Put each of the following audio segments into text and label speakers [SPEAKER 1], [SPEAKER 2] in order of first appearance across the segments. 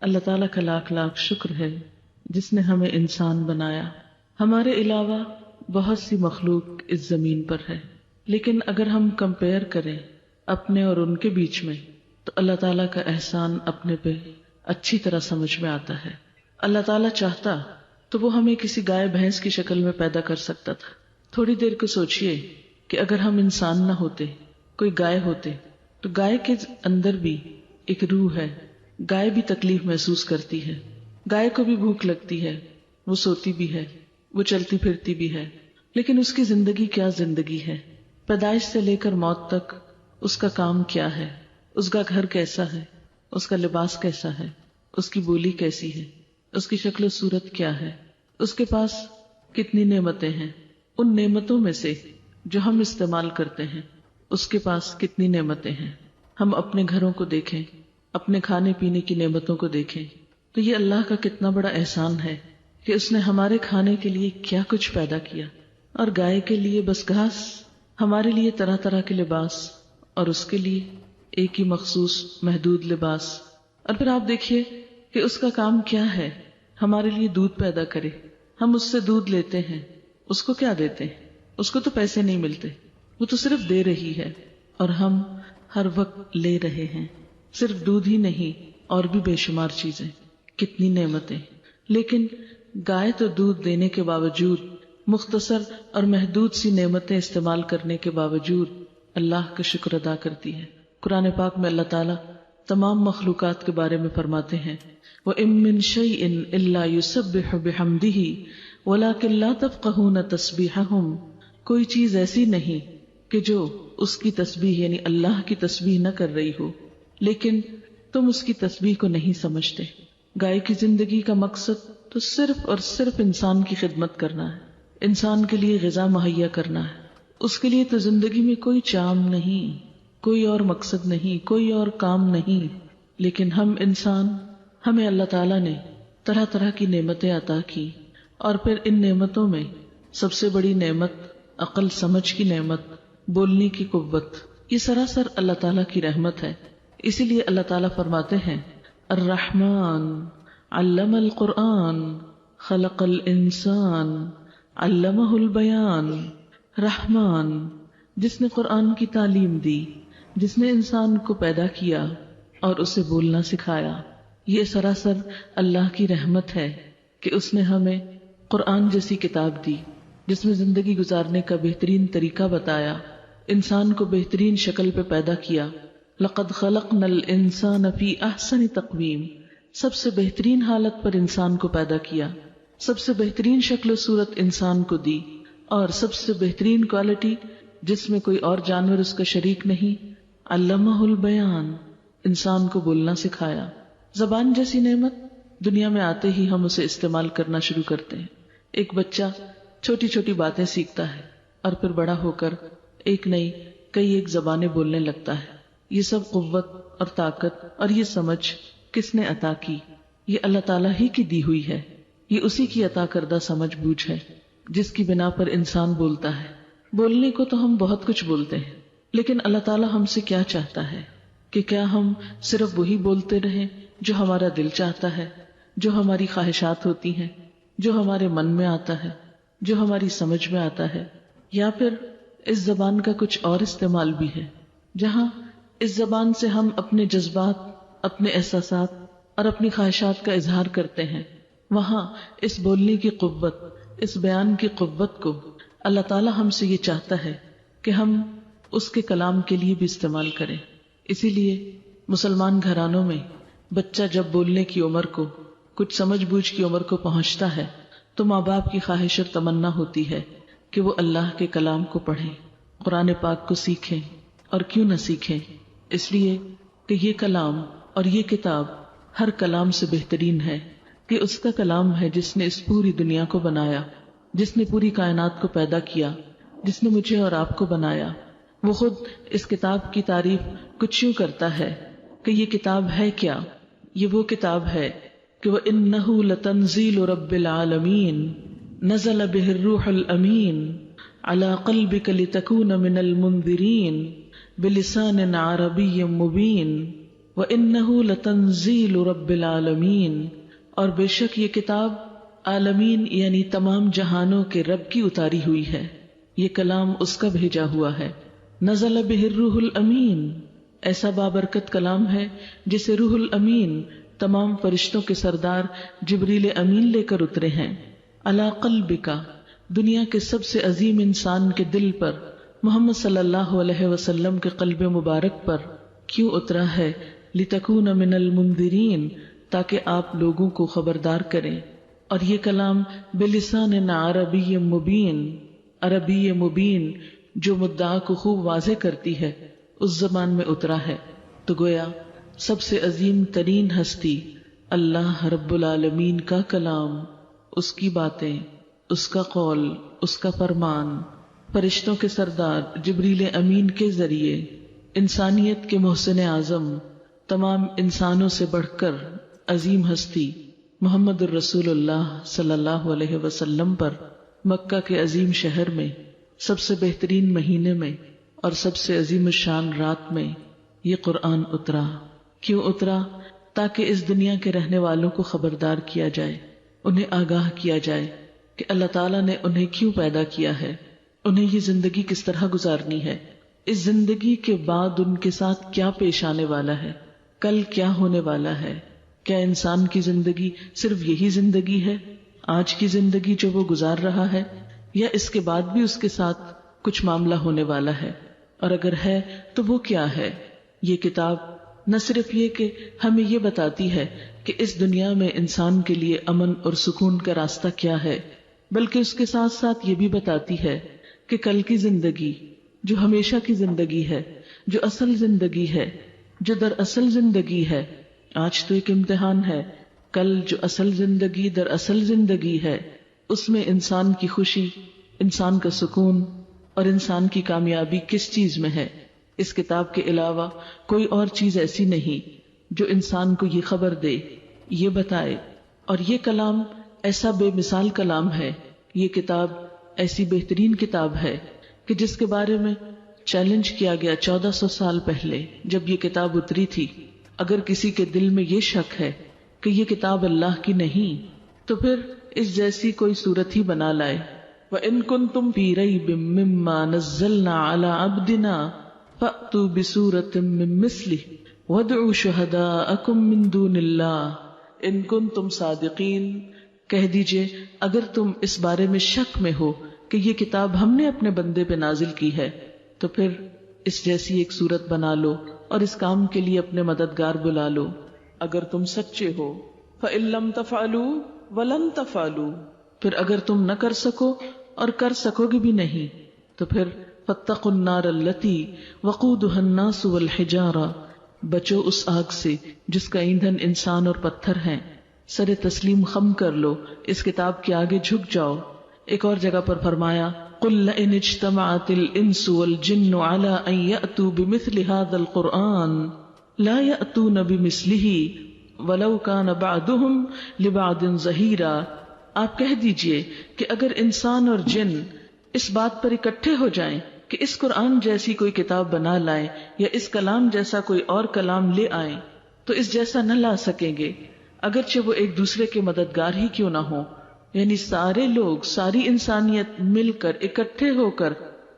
[SPEAKER 1] اللہ تعالیٰ کا لاکھ لاکھ شکر ہے جس نے ہمیں انسان بنایا. ہمارے علاوہ بہت سی مخلوق اس زمین پر ہے، لیکن اگر ہم کمپیئر کریں اپنے اور ان کے بیچ میں تو اللہ تعالیٰ کا احسان اپنے پہ اچھی طرح سمجھ میں آتا ہے. اللہ تعالیٰ چاہتا تو وہ ہمیں کسی گائے بھینس کی شکل میں پیدا کر سکتا تھا. تھوڑی دیر کو سوچئے کہ اگر ہم انسان نہ ہوتے، کوئی گائے ہوتے، تو گائے کے اندر بھی ایک روح ہے. گائے بھی تکلیف محسوس کرتی ہے، گائے کو بھی بھوک لگتی ہے، وہ سوتی بھی ہے، وہ چلتی پھرتی بھی ہے، لیکن اس کی زندگی کیا زندگی ہے. پیدائش سے لے کر موت تک اس کا کام کیا ہے، اس کا گھر کیسا ہے، اس کا لباس کیسا ہے، اس کی بولی کیسی ہے، اس کی شکل و صورت کیا ہے، اس کے پاس کتنی نعمتیں ہیں. ان نعمتوں میں سے جو ہم استعمال کرتے ہیں اس کے پاس کتنی نعمتیں ہیں. ہم اپنے گھروں کو دیکھیں، اپنے کھانے پینے کی نعمتوں کو دیکھیں تو یہ اللہ کا کتنا بڑا احسان ہے کہ اس نے ہمارے کھانے کے لیے کیا کچھ پیدا کیا. اور گائے کے لیے بس گھاس، ہمارے لیے طرح طرح کے لباس، اور اس کے لیے ایک ہی مخصوص محدود لباس. اور پھر آپ دیکھیے کہ اس کا کام کیا ہے، ہمارے لیے دودھ پیدا کرے. ہم اس سے دودھ لیتے ہیں، اس کو کیا دیتے ہیں؟ اس کو تو پیسے نہیں ملتے، وہ تو صرف دے رہی ہے، اور ہم ہر وقت لے رہے ہیں. صرف دودھ ہی نہیں، اور بھی بے شمار چیزیں، کتنی نعمتیں. لیکن گائے تو دودھ دینے کے باوجود، مختصر اور محدود سی نعمتیں استعمال کرنے کے باوجود اللہ کا شکر ادا کرتی ہے. قرآن پاک میں اللہ تعالیٰ تمام مخلوقات کے بارے میں فرماتے ہیں وَإِن مِّن شَيْءٍ إِلَّا يُسَبِّحُ بِحَمْدِهِ وَلَكِن لَّا تَفْقَهُونَ تَسْبِيحَهُمْ. کوئی چیز ایسی نہیں کہ جو اس کی تسبیح یعنی اللہ کی تسبیح نہ کر رہی ہو، لیکن تم اس کی تسبیح کو نہیں سمجھتے. گائے کی زندگی کا مقصد تو صرف اور صرف انسان کی خدمت کرنا ہے، انسان کے لیے غذا مہیا کرنا ہے. اس کے لیے تو زندگی میں کوئی چام نہیں، کوئی اور مقصد نہیں، کوئی اور کام نہیں. لیکن ہم انسان، ہمیں اللہ تعالیٰ نے طرح طرح کی نعمتیں عطا کی، اور پھر ان نعمتوں میں سب سے بڑی نعمت عقل سمجھ کی نعمت، بولنے کی قوت، یہ سراسر اللہ تعالیٰ کی رحمت ہے. اسی لیے اللہ تعالیٰ فرماتے ہیں الرحمن علم القرآن خلق الانسان علمہ البیان. رحمان جس نے قرآن کی تعلیم دی، جس نے انسان کو پیدا کیا اور اسے بولنا سکھایا. یہ سراسر اللہ کی رحمت ہے کہ اس نے ہمیں قرآن جیسی کتاب دی جس میں زندگی گزارنے کا بہترین طریقہ بتایا، انسان کو بہترین شکل پہ پیدا کیا. لقد خلقنا الانسان فی احسن تقویم، سب سے بہترین حالت پر انسان کو پیدا کیا، سب سے بہترین شکل و صورت انسان کو دی، اور سب سے بہترین کوالٹی جس میں کوئی اور جانور اس کا شریک نہیں، علمہ البیان، انسان کو بولنا سکھایا. زبان جیسی نعمت دنیا میں آتے ہی ہم اسے استعمال کرنا شروع کرتے ہیں. ایک بچہ چھوٹی چھوٹی باتیں سیکھتا ہے اور پھر بڑا ہو کر ایک نئی کئی ایک زبانیں بولنے لگتا ہے. یہ سب قوت اور طاقت اور یہ سمجھ کس نے عطا کی؟ یہ اللہ تعالیٰ ہی کی دی ہوئی ہے. یہ اسی کی عطا کردہ سمجھ بوجھ ہے جس کی بنا پر انسان بولتا ہے. بولنے کو تو ہم بہت کچھ بولتے ہیں، لیکن اللہ تعالیٰ ہم سے کیا چاہتا ہے کہ کیا ہم صرف وہی بولتے رہیں جو ہمارا دل چاہتا ہے، جو ہماری خواہشات ہوتی ہیں، جو ہمارے من میں آتا ہے، جو ہماری سمجھ میں آتا ہے، یا پھر اس زبان کا کچھ اور استعمال بھی ہے جہاں اس زبان سے ہم اپنے جذبات، اپنے احساسات اور اپنی خواہشات کا اظہار کرتے ہیں. وہاں اس بولنے کی قوت، اس بیان کی قوت کو اللہ تعالیٰ ہم سے یہ چاہتا ہے کہ ہم اس کے کلام کے لیے بھی استعمال کریں. اسی لیے مسلمان گھرانوں میں بچہ جب بولنے کی عمر کو، کچھ سمجھ بوجھ کی عمر کو پہنچتا ہے تو ماں باپ کی خواہش اور تمنا ہوتی ہے کہ وہ اللہ کے کلام کو پڑھیں، قرآن پاک کو سیکھیں. اور کیوں نہ سیکھیں؟ اس لیے کہ یہ کلام اور یہ کتاب ہر کلام سے بہترین ہے، کہ اس کا کلام ہے جس نے اس پوری دنیا کو بنایا، جس نے پوری کائنات کو پیدا کیا، جس نے مجھے اور آپ کو بنایا. وہ خود اس کتاب کی تعریف کچھ یوں کرتا ہے کہ یہ کتاب ہے کیا؟ یہ وہ کتاب ہے کہ وَإِنَّهُ لَتَنزِيلُ رَبِّ الْعَالَمِينَ نَزَلَ بِهِ الرُّوحُ الْأَمِينُ عَلَى قَلْبِكَ لِتَكُونَ مِنَ الْمُنذِرِينَ بِلِسَانٍ عَرَبِيٍّ مُبِينٍ وَإِنَّهُ لَتَنزِيلُ رَبِّ الْعَالَمِينَ، اور بے شک یہ کتاب عالمین یعنی تمام جہانوں کے رب کی اتاری ہوئی ہے، یہ کلام اس کا بھیجا ہوا ہے۔ نزل بہ الروح الامین، ایسا بابرکت کلام ہے جسے روح الامین تمام فرشتوں کے سردار جبریل امین لے کر اترے ہیں۔ علی قلبک، دنیا کے سب سے عظیم انسان کے دل پر، محمد صلی اللہ علیہ وسلم کے قلب مبارک پر کیوں اترا ہے؟ لتکون من المنذرین، تاکہ آپ لوگوں کو خبردار کریں۔ اور یہ کلام بلسان عربی مبین، عربی مبین جو مدعا کو خوب واضح کرتی ہے، اس زبان میں اترا ہے۔ تو گویا سب سے عظیم ترین ہستی اللہ رب العالمین کا کلام، اس کی باتیں، اس کا قول، اس کا فرمان، فرشتوں کے سردار جبریل امین کے ذریعے انسانیت کے محسن اعظم، تمام انسانوں سے بڑھ کر عظیم ہستی محمد الرسول اللہ صلی اللہ علیہ وسلم پر مکہ کے عظیم شہر میں سب سے بہترین مہینے میں اور سب سے عظیم الشان رات میں یہ قرآن اترا۔ کیوں اترا؟ تاکہ اس دنیا کے رہنے والوں کو خبردار کیا جائے، انہیں آگاہ کیا جائے کہ اللہ تعالیٰ نے انہیں کیوں پیدا کیا ہے، انہیں یہ زندگی کس طرح گزارنی ہے، اس زندگی کے بعد ان کے ساتھ کیا پیش آنے والا ہے، کل کیا ہونے والا ہے۔ کیا انسان کی زندگی صرف یہی زندگی ہے، آج کی زندگی جو وہ گزار رہا ہے، یا اس کے بعد بھی اس کے ساتھ کچھ معاملہ ہونے والا ہے؟ اور اگر ہے تو وہ کیا ہے؟ یہ کتاب نہ صرف یہ کہ ہمیں یہ بتاتی ہے کہ اس دنیا میں انسان کے لیے امن اور سکون کا راستہ کیا ہے، بلکہ اس کے ساتھ ساتھ یہ بھی بتاتی ہے کہ کل کی زندگی جو ہمیشہ کی زندگی ہے، جو اصل زندگی ہے، جو دراصل زندگی ہے، آج تو ایک امتحان ہے، کل جو اصل زندگی دراصل زندگی ہے، اس میں انسان کی خوشی، انسان کا سکون اور انسان کی کامیابی کس چیز میں ہے۔ اس کتاب کے علاوہ کوئی اور چیز ایسی نہیں جو انسان کو یہ خبر دے، یہ بتائے۔ اور یہ کلام ایسا بے مثال کلام ہے، یہ کتاب ایسی بہترین کتاب ہے کہ جس کے بارے میں چیلنج کیا گیا 1400 سال پہلے جب یہ کتاب اتری تھی۔ اگر کسی کے دل میں یہ شک ہے کہ یہ کتاب اللہ کی نہیں تو پھر اس جیسی کوئی صورت ہی بنا لائے۔ وَإِن كُنتُمْ فِي رَيْبٍ مِّمَّا نَزَّلْنَا عَلَىٰ عَبْدِنَا فَأْتُوا بِسُورَةٍ مِّن مِّثْلِهِ وَادْعُوا شُهَدَاءَكُم مِّن دُونِ اللَّهِ إِن كُنتُمْ صَادِقِينَ، کہہ دیجئے اگر تم اس بارے میں شک میں ہو کہ یہ کتاب ہم نے اپنے بندے پہ نازل کی ہے تو پھر اس جیسی ایک صورت بنا لو اور اس کام کے لیے اپنے مددگار بلا لو اگر تم سچے ہو۔ فَإِن لَّمْ تَفْعَلُوا وَلَن تَفْعَلُوا، پھر اگر تم نہ کر سکو اور کر سکو گے بھی نہیں تو پھر فَاتَّقُوا النَّارَ الَّتِي وَقُودُهَا النَّاسُ وَالْحِجَارَةُ، بچو اس آگ سے جس کا ایندھن انسان اور پتھر ہیں۔ سر تسلیم خم کر لو، اس کتاب کے آگے جھک جاؤ۔ ایک اور جگہ پر فرمایا قُل لَئِنِ اجْتَمَعَتِ الْإِنسُ وَالْجِنُّ عَلَىٰ أَن يَأْتُوا بِمِثْلِ هَٰذَا الْقُرْآنِ لَا يَأْتُونَ بِمِثْلِهِ وَلَوْ كَانَ بَعْضُهُمْ لِبَعْضٍ ظَهِيرًا، آپ کہہ دیجئے کہ اگر انسان اور جن اس بات پر اکٹھے ہو جائیں کہ اس قرآن جیسی کوئی کتاب بنا لائیں یا اس کلام جیسا کوئی اور کلام لے آئیں تو اس جیسا نہ لا سکیں گے، اگرچہ وہ ایک دوسرے کے مددگار ہی کیوں نہ ہوں۔ یعنی سارے لوگ، ساری انسانیت مل کر اکٹھے ہو کر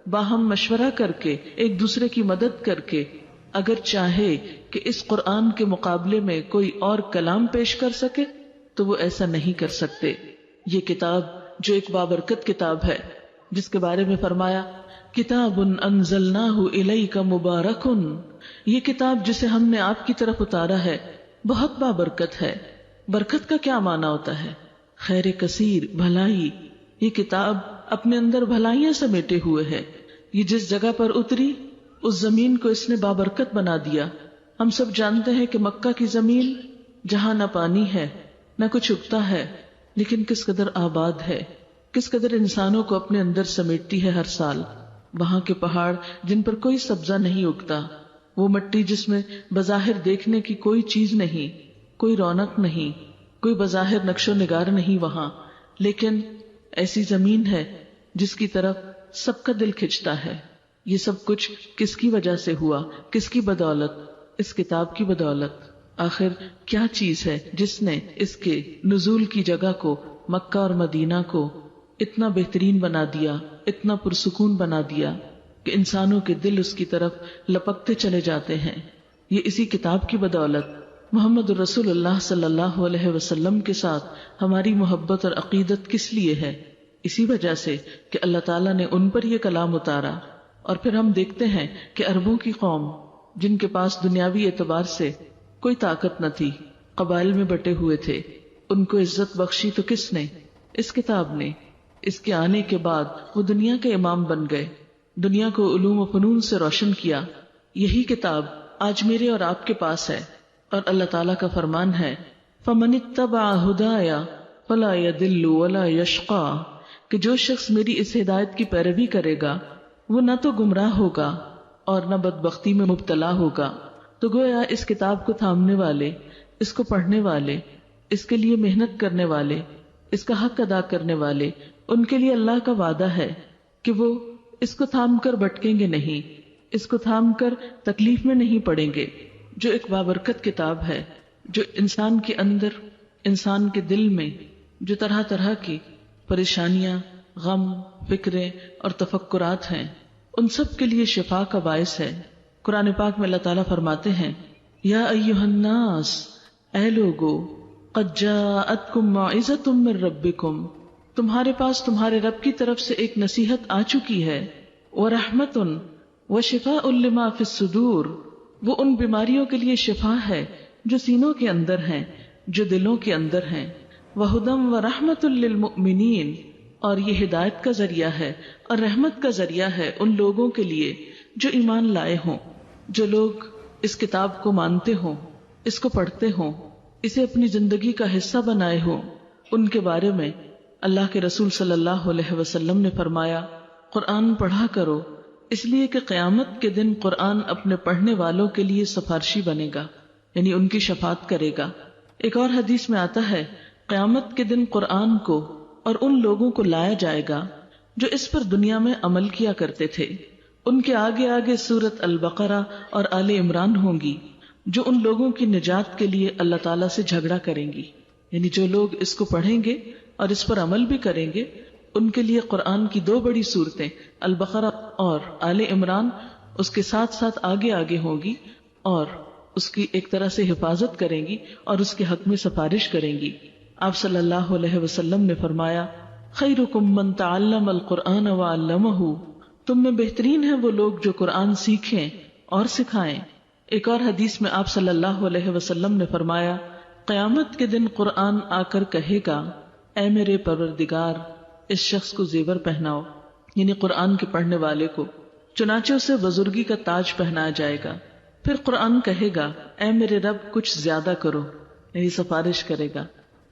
[SPEAKER 1] باہم مشورہ کر کے ایک دوسرے کی مدد کر کے اگر چاہے کہ اس قرآن کے مقابلے میں کوئی اور کلام پیش کر سکے تو وہ ایسا نہیں کر سکتے۔ یہ کتاب جو ایک بابرکت کتاب ہے جس کے بارے میں فرمایا کتاب انزلناہ الیک مبارک، یہ کتاب جسے ہم نے آپ کی طرف اتارا ہے بہت بابرکت ہے۔ برکت کا کیا معنی ہوتا ہے؟ خیر کثیر، بھلائی۔ یہ کتاب اپنے اندر بھلائیاں سمیٹے ہوئے ہے۔ یہ جس جگہ پر اتری اس زمین کو اس نے بابرکت بنا دیا۔ ہم سب جانتے ہیں کہ مکہ کی زمین جہاں نہ پانی ہے نہ کچھ اگتا ہے لیکن کس قدر آباد ہے، کس قدر انسانوں کو اپنے اندر سمیٹتی ہے ہر سال۔ وہاں کے پہاڑ جن پر کوئی سبزہ نہیں اگتا، وہ مٹی جس میں بظاہر دیکھنے کی کوئی چیز نہیں، کوئی رونق نہیں، کوئی بظاہر نقش و نگار نہیں وہاں، لیکن ایسی زمین ہے جس کی طرف سب کا دل کھنچتا ہے۔ یہ سب کچھ کس کی وجہ سے ہوا، کس کی بدولت؟ اس کتاب کی بدولت۔ آخر کیا چیز ہے جس نے اس کے نزول کی جگہ کو، مکہ اور مدینہ کو اتنا بہترین بنا دیا، اتنا پرسکون بنا دیا کہ انسانوں کے دل اس کی طرف لپکتے چلے جاتے ہیں؟ یہ اسی کتاب کی بدولت۔ محمد رسول اللہ صلی اللہ علیہ وسلم کے ساتھ ہماری محبت اور عقیدت کس لیے ہے؟ اسی وجہ سے کہ اللہ تعالیٰ نے ان پر یہ کلام اتارا۔ اور پھر ہم دیکھتے ہیں کہ عربوں کی قوم، جن کے پاس دنیاوی اعتبار سے کوئی طاقت نہ تھی، قبائل میں بٹے ہوئے تھے، ان کو عزت بخشی تو کس نے؟ اس کتاب نے۔ اس کے آنے کے بعد وہ دنیا کے امام بن گئے، دنیا کو علوم و فنون سے روشن کیا۔ یہی کتاب آج میرے اور آپ کے پاس ہے، اور اللہ تعالیٰ کا فرمان ہے فَمَنِ اتَّبَعَ هُدَايَ فَلَا يَضِلُّ وَلَا يَشْقَى، کہ جو شخص میری اس ہدایت کی پیروی کرے گا وہ نہ تو گمراہ ہوگا اور نہ بدبختی میں مبتلا ہوگا۔ تو گویا اس کتاب کو تھامنے والے، اس کو پڑھنے والے، اس کے لیے محنت کرنے والے، اس کا حق ادا کرنے والے، ان کے لیے اللہ کا وعدہ ہے کہ وہ اس کو تھام کر بھٹکیں گے نہیں، اس کو تھام کر تکلیف میں نہیں پڑیں گے۔ جو ایک بابرکت کتاب ہے، جو انسان کے اندر، انسان کے دل میں جو طرح طرح کی پریشانیاں، غم، فکریں اور تفکرات ہیں، ان سب کے لیے شفا کا باعث ہے۔ قرآن پاک میں اللہ تعالیٰ فرماتے ہیں یا ایھا الناس، اے لوگو، قد جاءتکم موعظۃ من ربکم، تمہارے پاس تمہارے رب کی طرف سے ایک نصیحت آ چکی ہے، ورحمۃ وشفاء لما فی الصدور، وہ ان بیماریوں کے لیے شفا ہے جو سینوں کے اندر ہیں، جو دلوں کے اندر ہیں، وہدی ورحمۃ للمؤمنین، اور یہ ہدایت کا ذریعہ ہے اور رحمت کا ذریعہ ہے ان لوگوں کے لیے جو ایمان لائے ہوں، جو لوگ اس کتاب کو مانتے ہوں، اس کو پڑھتے ہوں، اسے اپنی زندگی کا حصہ بنائے ہوں۔ ان کے بارے میں اللہ کے رسول صلی اللہ علیہ وسلم نے فرمایا قرآن پڑھا کرو، اس لیے کہ قیامت کے دن قرآن اپنے پڑھنے والوں کے لیے سفارشی بنے گا، یعنی ان کی شفاعت کرے گا۔ ایک اور حدیث میں آتا ہے قیامت کے دن قرآن کو اور ان لوگوں کو لایا جائے گا جو اس پر دنیا میں عمل کیا کرتے تھے، ان کے آگے آگے سورت البقرہ اور آل عمران ہوں گی، جو ان لوگوں کی نجات کے لیے اللہ تعالیٰ سے جھگڑا کریں گی، یعنی جو لوگ اس کو پڑھیں گے اور اس پر عمل بھی کریں گے، ان کے لیے قرآن کی دو بڑی صورتیں البقرہ اور آل عمران اس کے ساتھ ساتھ آگے آگے ہوں گی اور اس کی ایک طرح سے حفاظت کریں گی اور اس کے حق میں سفارش کریں گی۔ آپ صلی اللہ علیہ وسلم نے فرمایا خیرکم من تعلم القرآن وعلمہ، تم میں بہترین ہیں وہ لوگ جو قرآن سیکھیں اور سکھائیں۔ ایک اور حدیث میں آپ صلی اللہ علیہ وسلم نے فرمایا قیامت کے دن قرآن آ کر کہے گا اے میرے پروردگار، اس شخص کو زیور پہناؤ، یعنی قرآن کے پڑھنے والے کو، چنانچہ اسے بزرگی کا تاج پہنایا جائے گا۔ پھر قرآن کہے گا اے میرے رب کچھ زیادہ کرو، یعنی سفارش کرے گا،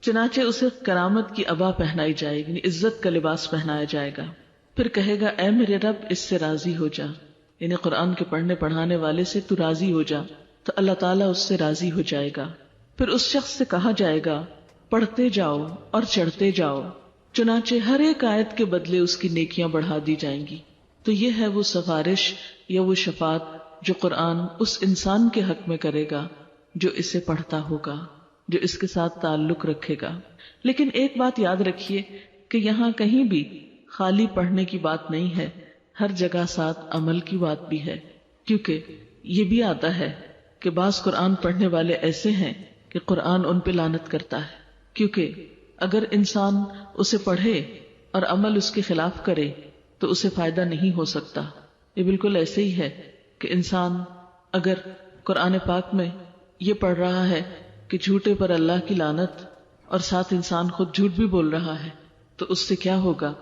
[SPEAKER 1] چنانچہ اسے کرامت کی عبا پہنائی جائے گی، یعنی عزت کا لباس پہنایا جائے گا۔ پھر کہے گا اے میرے رب اس سے راضی ہو جا، یعنی قرآن کے پڑھنے پڑھانے والے سے تو راضی ہو جا، تو اللہ تعالیٰ اس سے راضی ہو جائے گا۔ پھر اس شخص سے کہا جائے گا پڑھتے جاؤ اور چڑھتے جاؤ، چنانچہ ہر ایک آیت کے بدلے اس کی نیکیاں بڑھا دی جائیں گی۔ تو یہ ہے وہ سفارش یا وہ شفاعت جو قرآن اس انسان کے حق میں کرے گا جو اسے پڑھتا ہوگا، جو اس کے ساتھ تعلق رکھے گا۔ لیکن ایک بات یاد رکھیے کہ یہاں کہیں بھی خالی پڑھنے کی بات نہیں ہے، ہر جگہ ساتھ عمل کی بات بھی ہے، کیونکہ یہ بھی آتا ہے کہ بعض قرآن پڑھنے والے ایسے ہیں کہ قرآن ان پہ لعنت کرتا ہے، کیونکہ اگر انسان اسے پڑھے اور عمل اس کے خلاف کرے تو اسے فائدہ نہیں ہو سکتا۔ یہ بالکل ایسے ہی ہے کہ انسان اگر قرآن پاک میں یہ پڑھ رہا ہے کہ جھوٹے پر اللہ کی لعنت، اور ساتھ انسان خود جھوٹ بھی بول رہا ہے، تو اس سے کیا ہوگا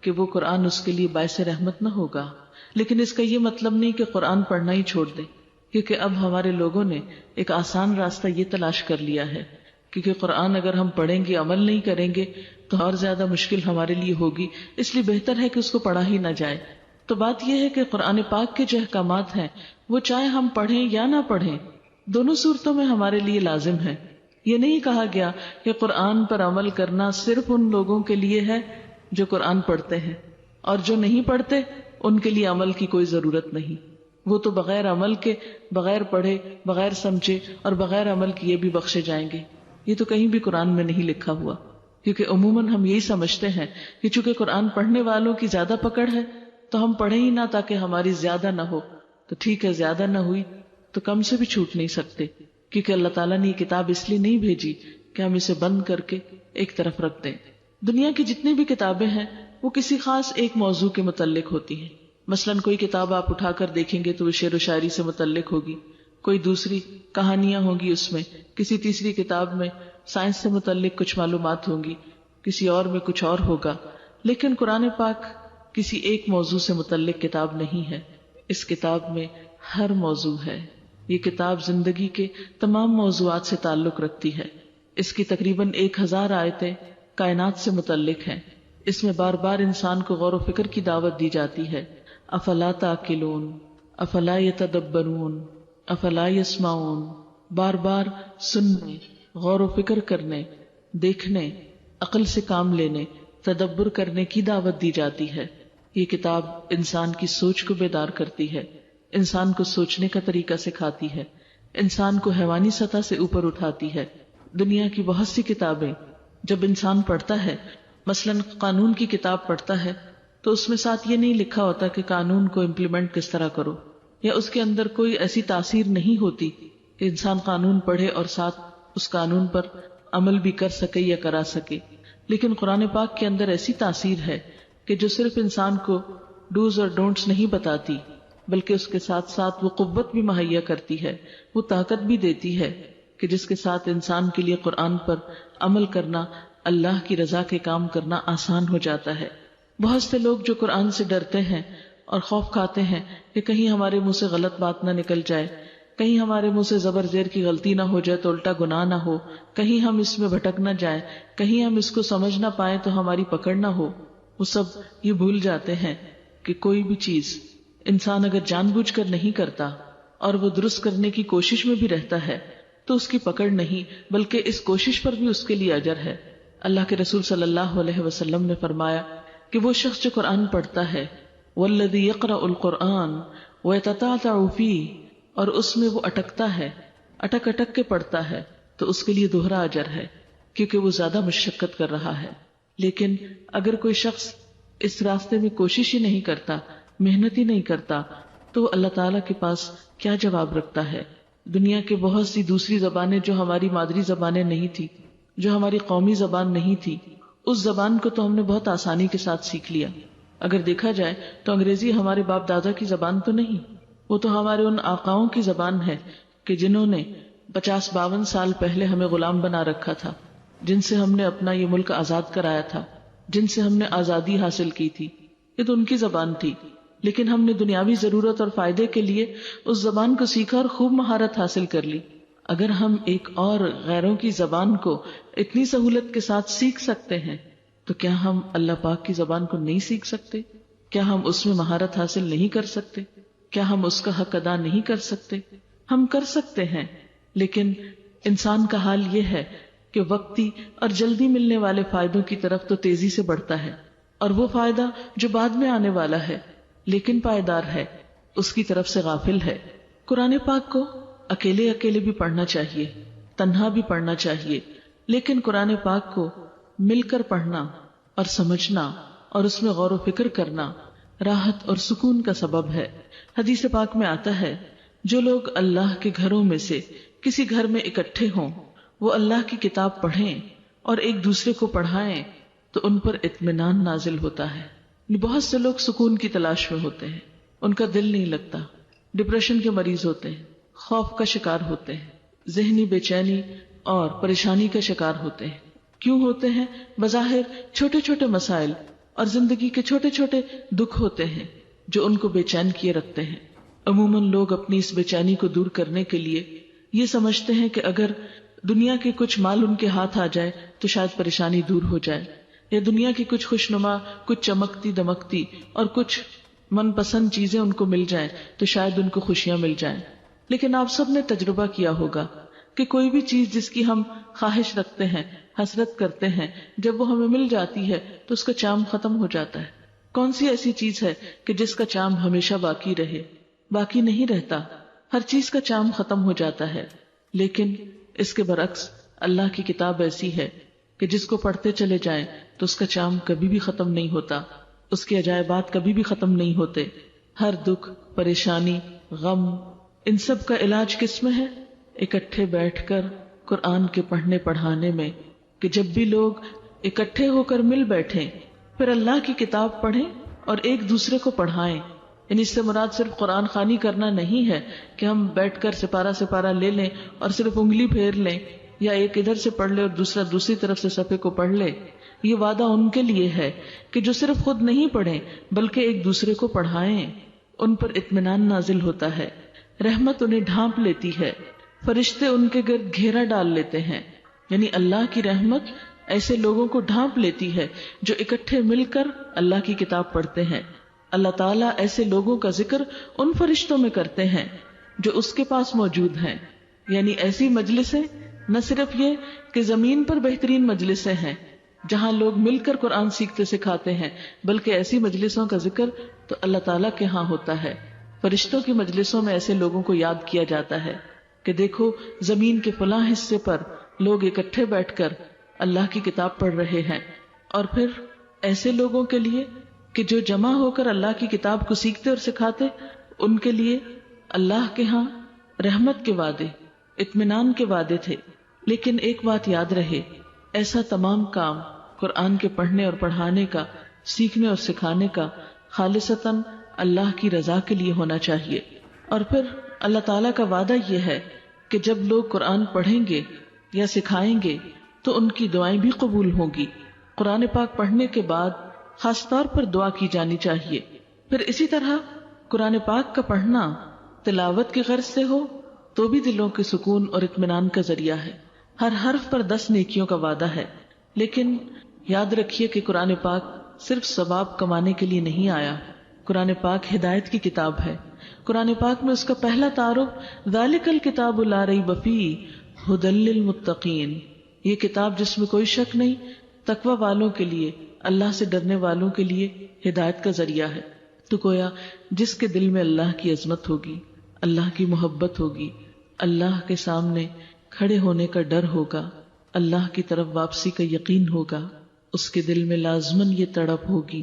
[SPEAKER 1] کہ وہ قرآن اس کے لیے باعث رحمت نہ ہوگا۔ لیکن اس کا یہ مطلب نہیں کہ قرآن پڑھنا ہی چھوڑ دے، کیونکہ اب ہمارے لوگوں نے ایک آسان راستہ یہ تلاش کر لیا ہے، کیونکہ قرآن اگر ہم پڑھیں گے عمل نہیں کریں گے تو اور زیادہ مشکل ہمارے لیے ہوگی، اس لیے بہتر ہے کہ اس کو پڑھا ہی نہ جائے۔ تو بات یہ ہے کہ قرآن پاک کے جو احکامات ہیں وہ چاہے ہم پڑھیں یا نہ پڑھیں، دونوں صورتوں میں ہمارے لیے لازم ہے۔ یہ نہیں کہا گیا کہ قرآن پر عمل کرنا صرف ان لوگوں کے لیے ہے جو قرآن پڑھتے ہیں، اور جو نہیں پڑھتے ان کے لیے عمل کی کوئی ضرورت نہیں۔ وہ تو بغیر عمل کے، بغیر پڑھے، بغیر سمجھے اور بغیر عمل کیے بھی بخشے جائیں گے. یہ تو کہیں بھی قرآن میں نہیں لکھا ہوا، کیونکہ عموماً ہم یہی سمجھتے ہیں کہ چونکہ قرآن پڑھنے والوں کی زیادہ پکڑ ہے تو ہم پڑھیں ہی نہ تاکہ ہماری زیادہ نہ ہو. تو ٹھیک ہے، زیادہ نہ ہوئی تو کم سے بھی چھوٹ نہیں سکتے، کیونکہ اللہ تعالیٰ نے یہ کتاب اس لیے نہیں بھیجی کہ ہم اسے بند کر کے ایک طرف رکھ دیں. دنیا کی جتنی بھی کتابیں ہیں وہ کسی خاص ایک موضوع کے متعلق ہوتی ہیں. مثلاً کوئی کتاب آپ اٹھا کر دیکھیں گے تو وہ شعر و شاعری سے متعلق ہوگی، کوئی دوسری کہانیاں ہوں گی، اس میں کسی تیسری کتاب میں سائنس سے متعلق کچھ معلومات ہوں گی، کسی اور میں کچھ اور ہوگا. لیکن قرآن پاک کسی ایک موضوع سے متعلق کتاب نہیں ہے. اس کتاب میں ہر موضوع ہے. یہ کتاب زندگی کے تمام موضوعات سے تعلق رکھتی ہے. اس کی تقریباً 1000 آیتیں کائنات سے متعلق ہیں. اس میں بار بار انسان کو غور و فکر کی دعوت دی جاتی ہے. افلا تعقلون، افلا یتدبرون، افلا یسمعون. بار بار سننے، غور و فکر کرنے، دیکھنے، عقل سے کام لینے، تدبر کرنے کی دعوت دی جاتی ہے. یہ کتاب انسان کی سوچ کو بیدار کرتی ہے، انسان کو سوچنے کا طریقہ سکھاتی ہے، انسان کو حیوانی سطح سے اوپر اٹھاتی ہے. دنیا کی بہت سی کتابیں جب انسان پڑھتا ہے، مثلاً قانون کی کتاب پڑھتا ہے، تو اس میں ساتھ یہ نہیں لکھا ہوتا کہ قانون کو امپلیمنٹ کس طرح کرو، یا اس کے اندر کوئی ایسی تاثیر نہیں ہوتی کہ انسان قانون پڑھے اور ساتھ اس قانون پر عمل بھی کر سکے یا کرا سکے. لیکن قرآن پاک کے اندر ایسی تاثیر ہے کہ جو صرف انسان کو ڈوز اور ڈونٹس نہیں بتاتی، بلکہ اس کے ساتھ ساتھ وہ قوت بھی مہیا کرتی ہے، وہ طاقت بھی دیتی ہے کہ جس کے ساتھ انسان کے لیے قرآن پر عمل کرنا، اللہ کی رضا کے کام کرنا آسان ہو جاتا ہے. بہت سے لوگ جو قرآن سے ڈرتے ہیں اور خوف کھاتے ہیں کہ کہیں ہمارے منہ سے غلط بات نہ نکل جائے، کہیں ہمارے منہ سے زبر زیر کی غلطی نہ ہو جائے تو الٹا گناہ نہ ہو، کہیں ہم اس میں بھٹک نہ جائیں، کہیں ہم اس کو سمجھ نہ پائیں تو ہماری پکڑ نہ ہو، وہ سب یہ بھول جاتے ہیں کہ کوئی بھی چیز انسان اگر جان بوجھ کر نہیں کرتا اور وہ درست کرنے کی کوشش میں بھی رہتا ہے تو اس کی پکڑ نہیں، بلکہ اس کوشش پر بھی اس کے لیے اجر ہے. اللہ کے رسول صلی اللہ علیہ وسلم نے فرمایا کہ وہ شخص جو قرآن پڑھتا ہے، والذی یقرأ القرآن ویتتعتع فیہ، اور اس میں وہ اٹکتا ہے، اٹک اٹک کے پڑھتا ہے، تو اس کے لیے دوہرا اجر ہے، کیونکہ وہ زیادہ مشقت کر رہا ہے. لیکن اگر کوئی شخص اس راستے میں کوشش ہی نہیں کرتا، محنت ہی نہیں کرتا، تو وہ اللہ تعالیٰ کے پاس کیا جواب رکھتا ہے؟ دنیا کے بہت سی دوسری زبانیں جو ہماری مادری زبانیں نہیں تھی، جو ہماری قومی زبان نہیں تھی، اس زبان کو تو ہم نے بہت آسانی کے ساتھ سیکھ لیا. اگر دیکھا جائے تو انگریزی ہمارے باپ دادا کی زبان تو نہیں، وہ تو ہمارے ان آقاؤں کی زبان ہے کہ جنہوں نے 50-52 سال پہلے ہمیں غلام بنا رکھا تھا، جن سے ہم نے اپنا یہ ملک آزاد کرایا تھا، جن سے ہم نے آزادی حاصل کی تھی. یہ تو ان کی زبان تھی، لیکن ہم نے دنیاوی ضرورت اور فائدے کے لیے اس زبان کو سیکھا اور خوب مہارت حاصل کر لی. اگر ہم ایک اور غیروں کی زبان کو اتنی سہولت کے ساتھ سیکھ سکتے ہیں تو کیا ہم اللہ پاک کی زبان کو نہیں سیکھ سکتے؟ کیا ہم اس میں مہارت حاصل نہیں کر سکتے؟ کیا ہم اس کا حق ادا نہیں کر سکتے؟ ہم کر سکتے ہیں، لیکن انسان کا حال یہ ہے کہ وقتی اور جلدی ملنے والے فائدوں کی طرف تو تیزی سے بڑھتا ہے، اور وہ فائدہ جو بعد میں آنے والا ہے لیکن پائیدار ہے، اس کی طرف سے غافل ہے. قرآن پاک کو اکیلے اکیلے بھی پڑھنا چاہیے، تنہا بھی پڑھنا چاہیے، لیکن قرآن پاک کو مل کر پڑھنا اور سمجھنا اور اس میں غور و فکر کرنا راحت اور سکون کا سبب ہے. حدیث پاک میں آتا ہے، جو لوگ اللہ کے گھروں میں سے کسی گھر میں اکٹھے ہوں، وہ اللہ کی کتاب پڑھیں اور ایک دوسرے کو پڑھائیں تو ان پر اطمینان نازل ہوتا ہے. بہت سے لوگ سکون کی تلاش میں ہوتے ہیں، ان کا دل نہیں لگتا، ڈپریشن کے مریض ہوتے ہیں، خوف کا شکار ہوتے ہیں، ذہنی بے چینی اور پریشانی کا شکار ہوتے ہیں. کیوں ہوتے ہیں؟ بظاہر چھوٹے چھوٹے مسائل اور زندگی کے چھوٹے چھوٹے دکھ ہوتے ہیں جو ان کو بے چین کیے رکھتے ہیں. عموماً لوگ اپنی اس بے چینی کو دور کرنے کے لیے یہ سمجھتے ہیں کہ اگر دنیا کے کچھ مال ان کے ہاتھ آ جائے تو شاید پریشانی دور ہو جائے، یا دنیا کی کچھ خوشنما، کچھ چمکتی دمکتی اور کچھ من پسند چیزیں ان کو مل جائیں تو شاید ان کو خوشیاں مل جائیں. لیکن آپ سب نے تجربہ کیا ہوگا کہ کوئی بھی چیز جس کی ہم خواہش رکھتے ہیں، حسرت کرتے ہیں، جب وہ ہمیں مل جاتی ہے تو اس کا چام ختم ہو جاتا ہے. کون سی ایسی چیز ہے کہ جس کا چام ہمیشہ باقی رہے؟ باقی نہیں رہتا، ہر چیز کا چام ختم ہو جاتا ہے. لیکن اس کے برعکس اللہ کی کتاب ایسی ہے کہ جس کو پڑھتے چلے جائیں تو اس کا چام کبھی بھی ختم نہیں ہوتا، اس کے عجائبات کبھی بھی ختم نہیں ہوتے. ہر دکھ، پریشانی، غم، ان سب کا علاج کس میں ہے؟ اکٹھے بیٹھ کر قرآن کے پڑھنے پڑھانے میں. کہ جب بھی لوگ اکٹھے ہو کر مل بیٹھیں، پھر اللہ کی کتاب پڑھیں اور ایک دوسرے کو پڑھائیں. یعنی اس سے مراد صرف قرآن خوانی کرنا نہیں ہے کہ ہم بیٹھ کر سپارہ لے لیں اور صرف انگلی پھیر لیں، یا ایک ادھر سے پڑھ لے اور دوسرا دوسری طرف سے صفحے کو پڑھ لے. یہ وعدہ ان کے لیے ہے کہ جو صرف خود نہیں پڑھیں بلکہ ایک دوسرے کو پڑھائیں. ان پر اطمینان نازل ہوتا ہے، رحمت انہیں ڈھانپ لیتی ہے، فرشتے ان کے گرد گھیرا ڈال لیتے ہیں. یعنی اللہ کی رحمت ایسے لوگوں کو ڈھانپ لیتی ہے جو اکٹھے مل کر اللہ کی کتاب پڑھتے ہیں. اللہ تعالیٰ ایسے لوگوں کا ذکر ان فرشتوں میں کرتے ہیں جو اس کے پاس موجود ہیں. یعنی ایسی مجلسیں نہ صرف یہ کہ زمین پر بہترین مجلسیں ہیں جہاں لوگ مل کر قرآن سیکھتے سکھاتے ہیں، بلکہ ایسی مجلسوں کا ذکر تو اللہ تعالیٰ کے ہاں ہوتا ہے. فرشتوں کی مجلسوں میں ایسے لوگوں کو یاد کیا جاتا ہے کہ دیکھو زمین کے فلاں حصے پر لوگ اکٹھے بیٹھ کر اللہ کی کتاب پڑھ رہے ہیں. اور پھر ایسے لوگوں کے لیے کہ جو جمع ہو کر اللہ کی کتاب کو سیکھتے اور سکھاتے، ان کے لیے اللہ کے ہاں رحمت کے وعدے، اطمینان کے وعدے تھے. لیکن ایک بات یاد رہے، ایسا تمام کام قرآن کے پڑھنے اور پڑھانے کا، سیکھنے اور سکھانے کا خالصتاً اللہ کی رضا کے لیے ہونا چاہیے. اور پھر اللہ تعالیٰ کا وعدہ یہ ہے کہ جب لوگ قرآن پڑھیں گے یا سکھائیں گے تو ان کی دعائیں بھی قبول ہوں گی. قرآن پاک پڑھنے کے بعد خاص طور پر دعا کی جانی چاہیے. پھر اسی طرح قرآن پاک کا پڑھنا تلاوت کی غرض سے ہو تو بھی دلوں کے سکون اور اطمینان کا ذریعہ ہے. ہر حرف پر 10 نیکیوں کا وعدہ ہے. لیکن یاد رکھیے کہ قرآن پاک صرف ثواب کمانے کے لیے نہیں آیا. قرآن پاک ہدایت کی کتاب ہے. قرآن پاک میں اس کا پہلا تعارف ذالک الکتاب لا ریب فیہ ھدی للمتقین، یہ کتاب جس میں کوئی شک نہیں، تقوی والوں کے لیے، اللہ سے ڈرنے والوں کے لیے ہدایت کا ذریعہ ہے. تو گویا جس کے دل میں اللہ کی عظمت ہوگی، اللہ کی محبت ہوگی، اللہ کے سامنے کھڑے ہونے کا ڈر ہوگا، اللہ کی طرف واپسی کا یقین ہوگا، اس کے دل میں لازماً یہ تڑپ ہوگی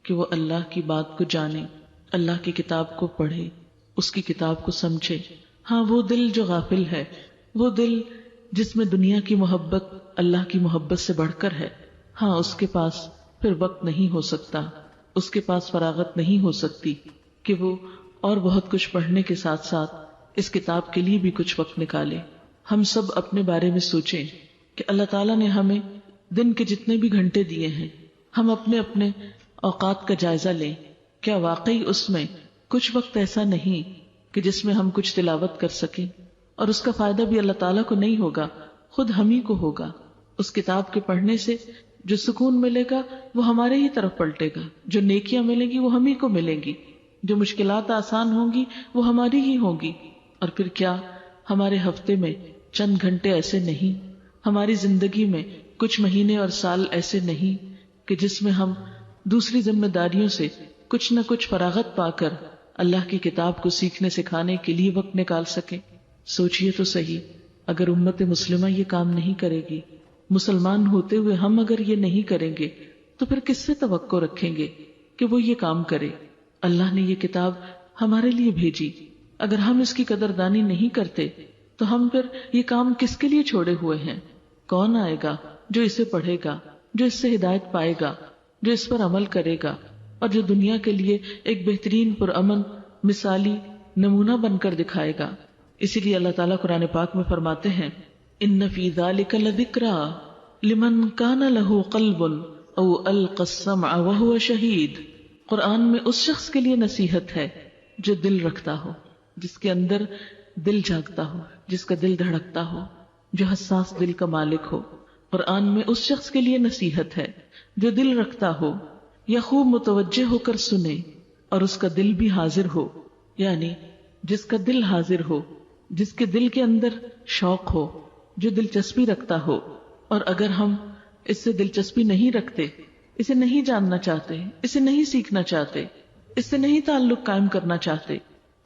[SPEAKER 1] کہ وہ اللہ کی بات کو جانے، اللہ کی کتاب کو پڑھے، اس کی کتاب کو سمجھے. ہاں وہ دل جو غافل ہے، وہ دل جس میں دنیا کی محبت اللہ کی محبت سے بڑھ کر ہے، ہاں اس کے پاس پھر وقت نہیں ہو سکتا، اس کے پاس فراغت نہیں ہو سکتی کہ وہ اور بہت کچھ پڑھنے کے ساتھ ساتھ اس کتاب کے لیے بھی کچھ وقت نکالے. ہم سب اپنے بارے میں سوچیں کہ اللہ تعالیٰ نے ہمیں دن کے جتنے بھی گھنٹے دیے ہیں، ہم اپنے اپنے اوقات کا جائزہ لیں. کیا واقعی اس میں کچھ وقت ایسا نہیں کہ جس میں ہم کچھ تلاوت کر سکیں؟ اور اس کا فائدہ بھی اللہ تعالیٰ کو نہیں ہوگا، خود ہم ہی کو ہوگا. اس کتاب کے پڑھنے سے جو سکون ملے گا وہ ہمارے ہی طرف پلٹے گا، جو نیکیاں ملیں گی وہ ہم ہی کو ملیں گی، جو مشکلات آسان ہوں گی وہ ہماری ہی ہوں گی. اور پھر کیا ہمارے ہفتے میں چند گھنٹے ایسے نہیں، ہماری زندگی میں کچھ مہینے اور سال ایسے نہیں کہ جس میں ہم دوسری ذمہ داریوں سے کچھ نہ کچھ فراغت پا کر اللہ کی کتاب کو سیکھنے سکھانے کے لیے وقت نکال سکیں؟ سوچئے تو صحیح، اگر امت مسلمہ یہ کام نہیں کرے گی، مسلمان ہوتے ہوئے ہم اگر یہ نہیں کریں گے تو پھر کس سے توقع رکھیں گے کہ وہ یہ کام کرے؟ اللہ نے یہ کتاب ہمارے لیے بھیجی، اگر ہم اس کی قدردانی نہیں کرتے تو ہم پھر یہ کام کس کے لیے چھوڑے ہوئے ہیں؟ کون آئے گا جو اسے پڑھے گا، جو اس سے ہدایت پائے گا، جو اس پر عمل کرے گا اور جو دنیا کے لیے ایک بہترین پرامن مثالی نمونہ بن کر دکھائے گا؟ اسی لیے اللہ تعالیٰ قرآن پاک میں فرماتے ہیں ان فی ذلک لذکریٰ لمن کان لہ قلب او القی السمع وہو شہید. قرآن میں اس شخص کے لیے نصیحت ہے جو دل رکھتا ہو، جس کے اندر دل جاگتا ہو، جس کا دل دھڑکتا ہو، جو حساس دل کا مالک ہو. قرآن میں اس شخص کے لیے نصیحت ہے جو دل رکھتا ہو یا خوب متوجہ ہو کر سنے اور اس کا دل بھی حاضر ہو، یعنی جس کا دل حاضر ہو، جس کے دل کے اندر شوق ہو، جو دلچسپی رکھتا ہو. اور اگر ہم اس سے دلچسپی نہیں رکھتے، اسے نہیں جاننا چاہتے، اسے نہیں سیکھنا چاہتے، اس سے نہیں تعلق قائم کرنا چاہتے،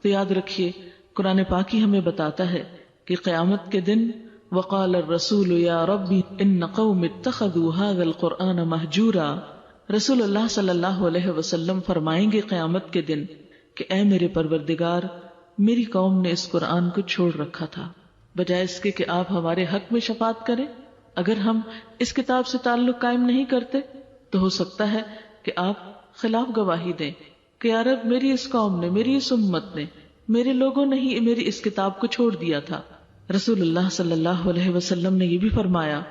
[SPEAKER 1] تو یاد رکھیے قرآن پاک ہی ہمیں بتاتا ہے کہ قیامت کے دن وقال الرسول یا ربی ان قوم اتخذوا هذا القرآن مہجورا، رسول اللہ صلی اللہ علیہ وسلم فرمائیں گے قیامت کے دن کہ اے میرے پروردگار، میری قوم نے اس قرآن کو چھوڑ رکھا تھا، بجائے اس کے کہ آپ ہمارے حق میں شفاعت کریں۔ اگر ہم اس کتاب سے تعلق قائم نہیں کرتے تو ہو سکتا ہے کہ آپ خلاف گواہی دیں کہ یا رب میری اس قوم نے، میری اس امت نے، میرے لوگوں نے ہی میری اس کتاب کو چھوڑ دیا تھا۔ رسول اللہ صلی اللہ علیہ وسلم نے یہ بھی فرمایا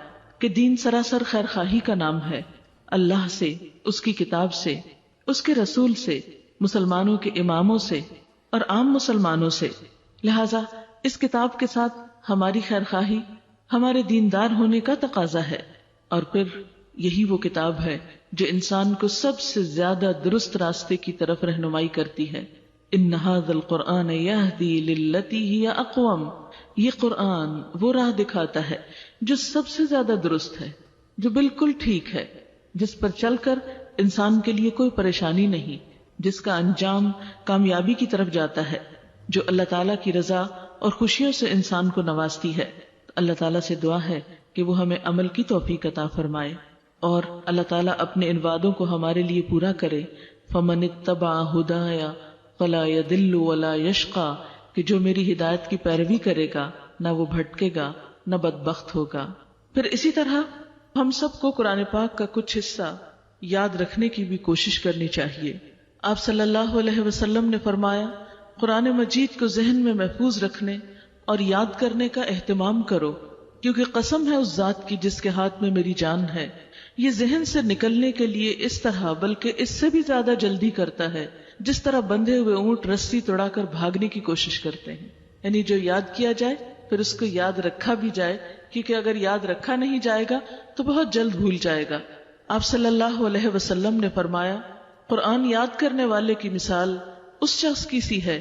[SPEAKER 1] کہ دین سراسر خیر خواہی کا نام ہے، اللہ سے، اس کی کتاب سے، اس کے رسول سے، مسلمانوں کے اماموں سے اور عام مسلمانوں سے۔ لہذا اس کتاب کے ساتھ ہماری خیر خواہی ہمارے دیندار ہونے کا تقاضا ہے، اور پھر یہی وہ کتاب ہے جو انسان کو سب سے زیادہ درست راستے کی طرف رہنمائی کرتی ہے۔ ان ھذا القرآن یہدی للتی ہی اقوم، یہ قرآن وہ راہ دکھاتا ہے جو سب سے زیادہ درست ہے، جو بالکل ٹھیک ہے، جس پر چل کر انسان کے لیے کوئی پریشانی نہیں، جس کا انجام کامیابی کی طرف جاتا ہے، جو اللہ تعالیٰ کی رضا اور خوشیوں سے انسان کو نوازتی ہے۔ اللہ تعالیٰ سے دعا ہے کہ وہ ہمیں عمل کی توفیق عطا فرمائے، اور اللہ تعالیٰ اپنے ان وعدوں کو ہمارے لیے پورا کرے۔ فمن اتبع ہدایا فلا یضل ولا یشقی، کہ جو میری ہدایت کی پیروی کرے گا نہ وہ بھٹکے گا نہ بدبخت ہوگا۔ پھر اسی طرح ہم سب کو قرآن پاک کا کچھ حصہ یاد رکھنے کی بھی کوشش کرنی چاہیے۔ آپ صلی اللہ علیہ وسلم نے فرمایا، قرآن مجید کو ذہن میں محفوظ رکھنے اور یاد کرنے کا اہتمام کرو، کیونکہ قسم ہے اس ذات کی جس کے ہاتھ میں میری جان ہے، یہ ذہن سے نکلنے کے لیے اس طرح بلکہ اس سے بھی زیادہ جلدی کرتا ہے جس طرح بندھے ہوئے اونٹ رسی توڑا کر بھاگنے کی کوشش کرتے ہیں۔ یعنی جو یاد کیا جائے پھر اس کو یاد رکھا بھی جائے، کیونکہ اگر یاد رکھا نہیں جائے گا تو بہت جلد بھول جائے گا۔ آپ صلی اللہ علیہ وسلم نے فرمایا، قرآن یاد کرنے والے کی مثال اس شخص کی سی ہے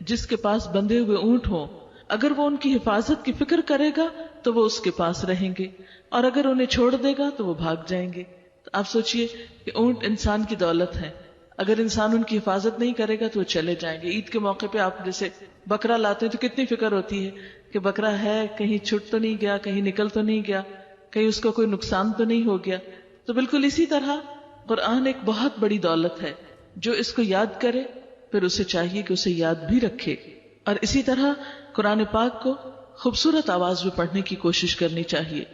[SPEAKER 1] جس کے پاس بندھے ہوئے اونٹ ہوں، اگر وہ ان کی حفاظت کی فکر کرے گا تو وہ اس کے پاس رہیں گے، اور اگر انہیں چھوڑ دے گا تو وہ بھاگ جائیں گے۔ تو آپ سوچئے کہ اونٹ انسان کی دولت ہے، اگر انسان ان کی حفاظت نہیں کرے گا تو وہ چلے جائیں گے۔ عید کے موقع پہ آپ جیسے بکرا لاتے ہیں تو کتنی فکر ہوتی ہے کہ بکرا ہے، کہیں چھٹ تو نہیں گیا، کہیں نکل تو نہیں گیا، کہیں اس کا کوئی نقصان تو نہیں ہو گیا۔ تو بالکل اسی طرح قرآن ایک بہت بڑی دولت ہے، جو اس کو یاد کرے پھر اسے چاہیے کہ اسے یاد بھی رکھے۔ اور اسی طرح قرآن پاک کو خوبصورت آواز میں پڑھنے کی کوشش کرنی چاہیے۔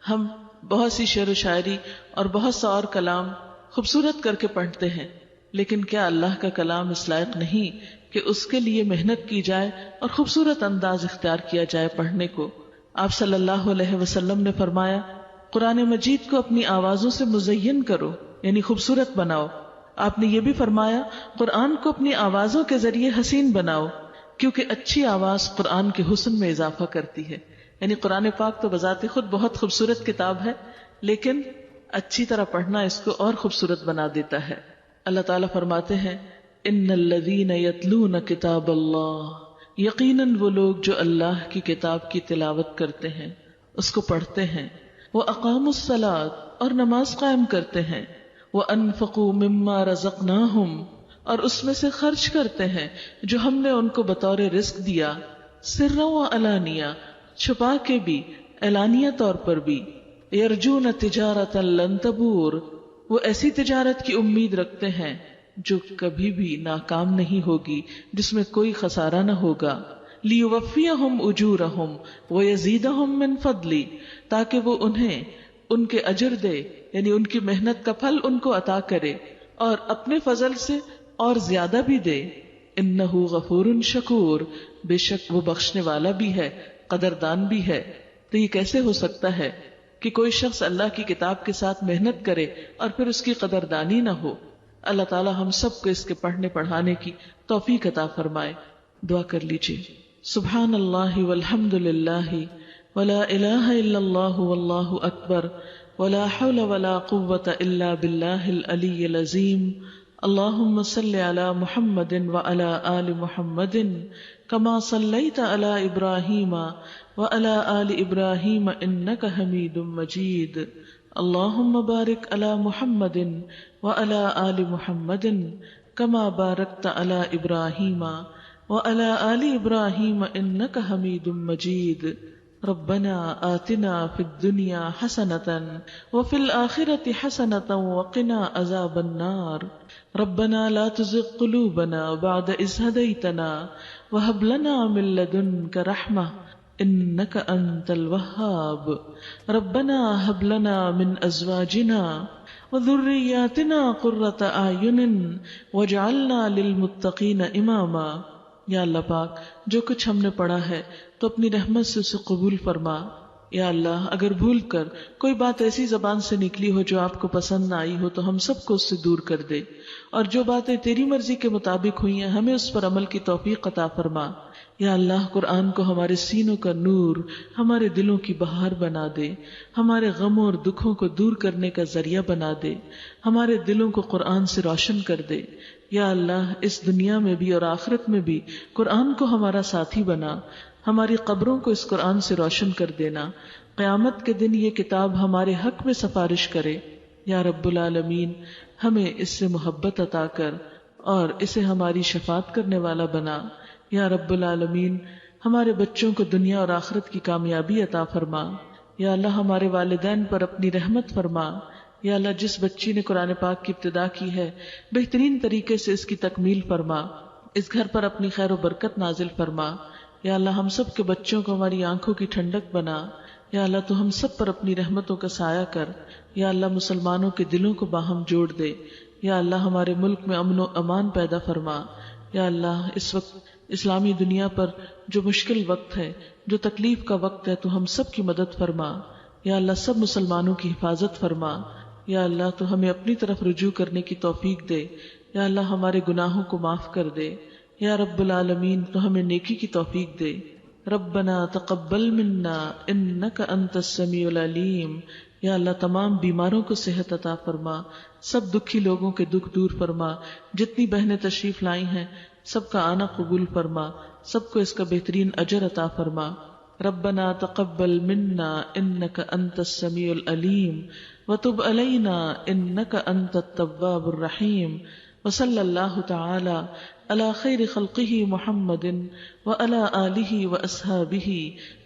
[SPEAKER 1] ہم بہت سی شعر و شاعری اور بہت سا اور کلام خوبصورت کر کے پڑھتے ہیں، لیکن کیا اللہ کا کلام اس لائق نہیں کہ اس کے لیے محنت کی جائے اور خوبصورت انداز اختیار کیا جائے پڑھنے کو؟ آپ صلی اللہ علیہ وسلم نے فرمایا، قرآن مجید کو اپنی آوازوں سے مزین کرو، یعنی خوبصورت بناؤ۔ آپ نے یہ بھی فرمایا، قرآن کو اپنی آوازوں کے ذریعے حسین بناؤ، کیونکہ اچھی آواز قرآن کے حسن میں اضافہ کرتی ہے۔ یعنی قرآن پاک تو بذات خود بہت خوبصورت کتاب ہے، لیکن اچھی طرح پڑھنا اس کو اور خوبصورت بنا دیتا ہے۔ اللہ تعالیٰ فرماتے ہیں، ان الذین یتلون کتاب اللہ، یقیناً وہ لوگ جو اللہ کی کتاب کی تلاوت کرتے ہیں، اس کو پڑھتے ہیں، وَأَقَامُوا الصَّلَاةَ اور نماز قائم کرتے ہیں، وَأَنفَقُوا مِمَّا رَزَقْنَاهُمْ اور اس میں سے خرچ کرتے ہیں جو ہم نے ان کو بطور رزق دیا، سرًا وعلانیہ، چھپا کے بھی، اعلانیہ طور پر بھی، یرجون تجارتا لن تبور، وہ ایسی تجارت کی امید رکھتے ہیں جو کبھی بھی ناکام نہیں ہوگی، جس میں کوئی خسارہ نہ ہوگا، لیوفیہم اجورہم ویزیدہم من فضلی، تاکہ وہ انہیں ان کے اجر دے، یعنی ان کی محنت کا پھل ان کو عطا کرے اور اپنے فضل سے اور زیادہ بھی دے۔ انہ غفور شکور، بے شک وہ بخشنے والا بھی ہے، قدردان بھی ہے۔ تو یہ کیسے ہو سکتا ہے کہ کوئی شخص اللہ کی کتاب کے ساتھ محنت کرے اور پھر اس کی قدردانی نہ ہو؟ اللہ تعالی ہم سب کو اس کے پڑھنے پڑھانے کی توفیق عطا فرمائے۔ دعا کر لیجیے، سبحان اللہ والحمد للہ ولا الہ الا اللہ واللہ اکبر ولا حول ولا قوة الا باللہ العلی العظیم۔ اللہم صل علی محمد وعلی آل محمد کما صلیت علی ابراہیم وعلی آل ابراہیم انک حمید مجید۔ اللہم بارک علی محمد وعلی آل محمد کما بارکت علی ابراہیم وعلى آل إبراهيم إنك حميد مجيد ربنا آتنا في الدنيا حسنة وفي الآخرة حسنة وقنا عذاب النار ربنا لا تزغ قلوبنا بعد إذ هديتنا وهب لنا من لدنك رحمة إنك أنت الوهاب ربنا هب لنا من أزواجنا وذرياتنا قرة أعين واجعلنا للمتقين إماما. یا اللہ پاک جو کچھ ہم نے پڑھا ہے تو اپنی رحمت سے اسے قبول فرما. یا اللہ اگر بھول کر کوئی بات ایسی زبان سے نکلی ہو جو آپ کو پسند نہ آئی ہو تو ہم سب کو اس سے دور کر دے، اور جو باتیں تیری مرضی کے مطابق ہوئی ہیں ہمیں اس پر عمل کی توفیق عطا فرما. یا اللہ قرآن کو ہمارے سینوں کا نور، ہمارے دلوں کی بہار بنا دے، ہمارے غموں اور دکھوں کو دور کرنے کا ذریعہ بنا دے، ہمارے دلوں کو قرآن سے روشن کر دے. یا اللہ اس دنیا میں بھی اور آخرت میں بھی قرآن کو ہمارا ساتھی بنا، ہماری قبروں کو اس قرآن سے روشن کر دینا. قیامت کے دن یہ کتاب ہمارے حق میں سفارش کرے. یا رب العالمین ہمیں اس سے محبت عطا کر اور اسے ہماری شفاعت کرنے والا بنا. یا رب العالمین ہمارے بچوں کو دنیا اور آخرت کی کامیابی عطا فرما. یا اللہ ہمارے والدین پر اپنی رحمت فرما. یا اللہ جس بچی نے قرآن پاک کی ابتدا کی ہے بہترین طریقے سے اس کی تکمیل فرما، اس گھر پر اپنی خیر و برکت نازل فرما. یا اللہ ہم سب کے بچوں کو ہماری آنکھوں کی ٹھنڈک بنا. یا اللہ تو ہم سب پر اپنی رحمتوں کا سایہ کر. یا اللہ مسلمانوں کے دلوں کو باہم جوڑ دے. یا اللہ ہمارے ملک میں امن و امان پیدا فرما. یا اللہ اس وقت اسلامی دنیا پر جو مشکل وقت ہے، جو تکلیف کا وقت ہے، تو ہم سب کی مدد فرما. یا اللہ سب مسلمانوں کی حفاظت فرما. یا اللہ تو ہمیں اپنی طرف رجوع کرنے کی توفیق دے. یا اللہ ہمارے گناہوں کو معاف کر دے. یا رب العالمین تو ہمیں نیکی کی توفیق دے. ربنا تقبل منا انک انت السمیع العلیم. یا اللہ تمام بیماروں کو صحت عطا فرما، سب دکھی لوگوں کے دکھ دور فرما. جتنی بہنیں تشریف لائی ہیں سب کا آنا قبول فرما، سب کو اس کا بہترین اجر عطا فرما. ربنا تقبل منا انک انت السمیع العلیم وتب علینا انک انت التواب الرحیم. وصلی اللہ تعالی علی خیر خلقہ محمد وعلی آلہ واصحابہ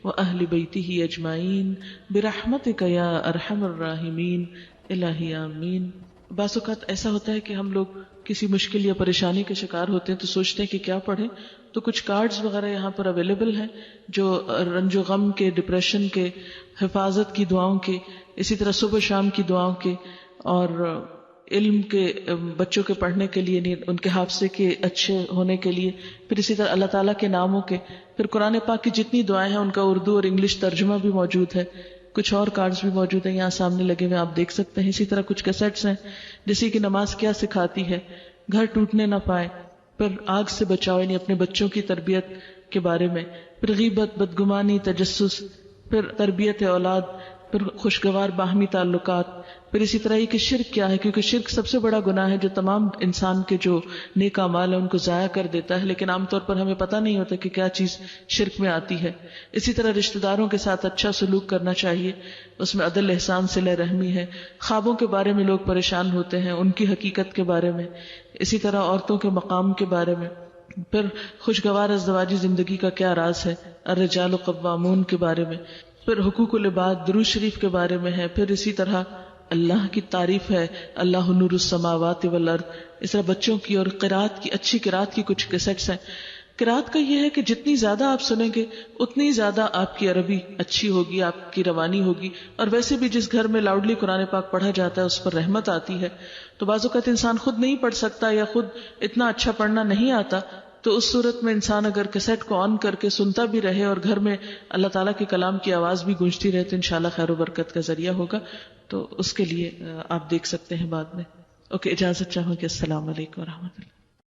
[SPEAKER 1] واہل بیتہ اجمعین برحمتک یا ارحم الراحمین. الہی آمین. بعض اوقات ایسا ہوتا ہے کہ ہم لوگ کسی مشکل یا پریشانی کے شکار ہوتے ہیں تو سوچتے ہیں کہ کیا پڑھیں، تو کچھ کارڈز وغیرہ یہاں پر اویلیبل ہیں جو رنج و غم کے، ڈپریشن کے، حفاظت کی دعاؤں کے، اسی طرح صبح شام کی دعاؤں کے، اور علم کے، بچوں کے پڑھنے کے لیے، ان کے حافظے کے اچھے ہونے کے لیے، پھر اسی طرح اللہ تعالیٰ کے ناموں کے، پھر قرآن پاک کی جتنی دعائیں ہیں ان کا اردو اور انگلش ترجمہ بھی موجود ہے. کچھ اور کارڈز بھی موجود ہیں یہاں سامنے لگے ہوئے، آپ دیکھ سکتے ہیں. اسی طرح کچھ کیسٹس ہیں جیسے کہ نماز کیا سکھاتی ہے، گھر ٹوٹنے نہ پائے، پھر آگ سے بچاؤ یعنی اپنے بچوں کی تربیت کے بارے میں، پھر غیبت، بدگمانی، تجسس، پھر تربیت اولاد، پھر خوشگوار باہمی تعلقات، پھر اسی طرح یہ کہ شرک کیا ہے، کیونکہ شرک سب سے بڑا گناہ ہے جو تمام انسان کے جو نیک اعمال ہیں ان کو ضائع کر دیتا ہے، لیکن عام طور پر ہمیں پتہ نہیں ہوتا کہ کیا چیز شرک میں آتی ہے. اسی طرح رشتہ داروں کے ساتھ اچھا سلوک کرنا چاہیے، اس میں عدل، احسان، صلہ رحمی ہے. خوابوں کے بارے میں لوگ پریشان ہوتے ہیں، ان کی حقیقت کے بارے میں. اسی طرح عورتوں کے مقام کے بارے میں. پھر خوشگوار ازدواجی زندگی کا کیا راز ہے، الرجال قوامون کے بارے میں. پھر حقوق العباد، درود شریف کے بارے میں ہے. پھر اسی طرح اللہ کی تعریف ہے، اللہ نور السماوات والارض. اس طرح بچوں کی اور قرات کی، اچھی قرات کی کچھ کیسٹس ہیں. قرات کا یہ ہے کہ جتنی زیادہ آپ سنیں گے اتنی زیادہ آپ کی عربی اچھی ہوگی، آپ کی روانی ہوگی. اور ویسے بھی جس گھر میں لاؤڈلی قرآن پاک پڑھا جاتا ہے اس پر رحمت آتی ہے. تو بعض اوقات انسان خود نہیں پڑھ سکتا یا خود اتنا اچھا پڑھنا نہیں آتا، تو اس صورت میں انسان اگر کیسٹ کو آن کر کے سنتا بھی رہے اور گھر میں اللہ تعالیٰ کے کلام کی آواز بھی گونجتی رہے تو انشاءاللہ خیر و برکت کا ذریعہ ہوگا. تو اس کے لیے آپ دیکھ سکتے ہیں بعد میں. اوکے، اجازت چاہوں کہ السلام علیکم ورحمۃ اللہ.